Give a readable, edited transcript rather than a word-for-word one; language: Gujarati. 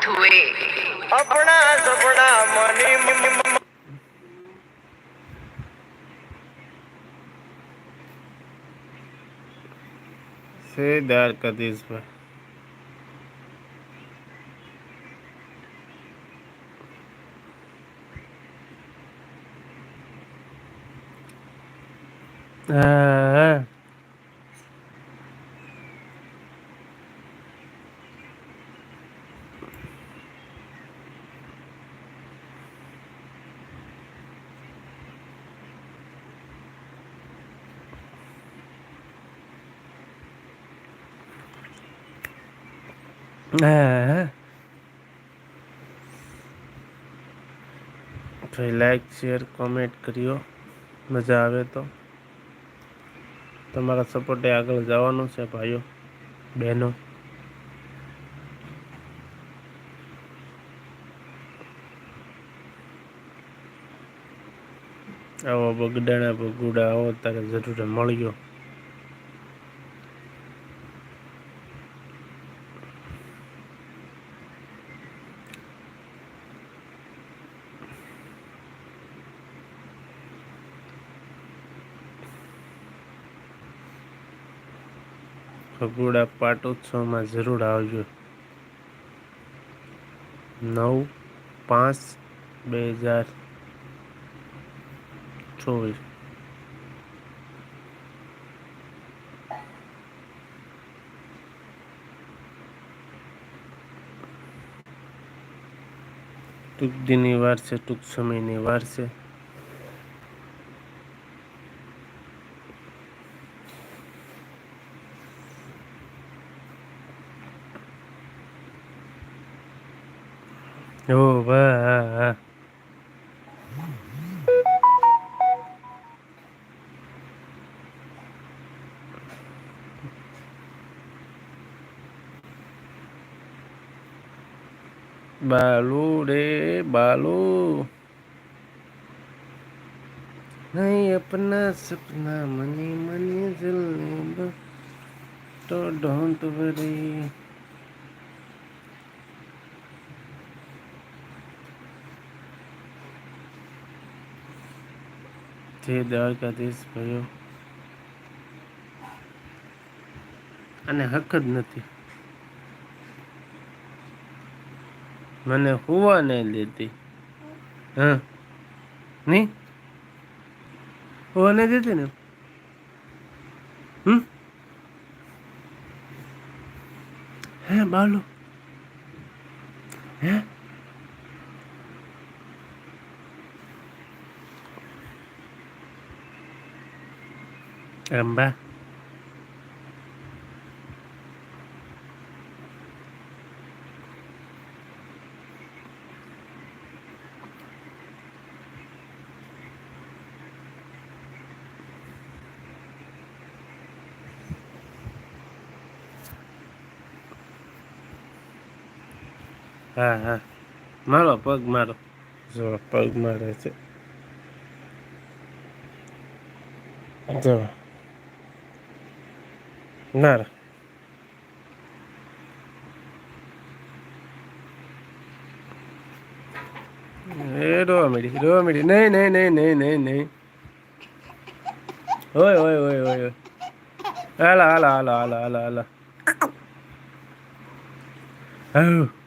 अपना सपना मनी सेदार कदीस भाई हाँ हाँ भाई लाइक शेयर कमेंट करियो मजा आवे तो તમારા સપોર્ટે આગળ જવાનું છે ભાઈઓ બહેનો આવો બગડાણા બગુડા આવો તારે જરૂર મળ્યો બગુડા પાટોત્સવમાં જરૂર આવજો 9/5/2024 ટૂંક દીની વાર છે ટૂંક સમયની વાર છે ઓ વાહ બાલુ રે બાલુ नहीं अपना सपना मनी मनी जलने तो डोंट वरी જે દ્વારકાધીશ ભાઈઓ અને હક જ નથી મને હોવા નહીં દેતી હા નહીં હોવા નહીં દેતી ને હે બાલુ હે અંબા હા હા મારો પગ મારો જો પગ મારે છે જો ના એ રોવા મળી નહીં નહીં નહીં નહીં નહીં નહીં હોય હોય હોય હોય હાલા હાલા હાલા હાલા હાલા હાલા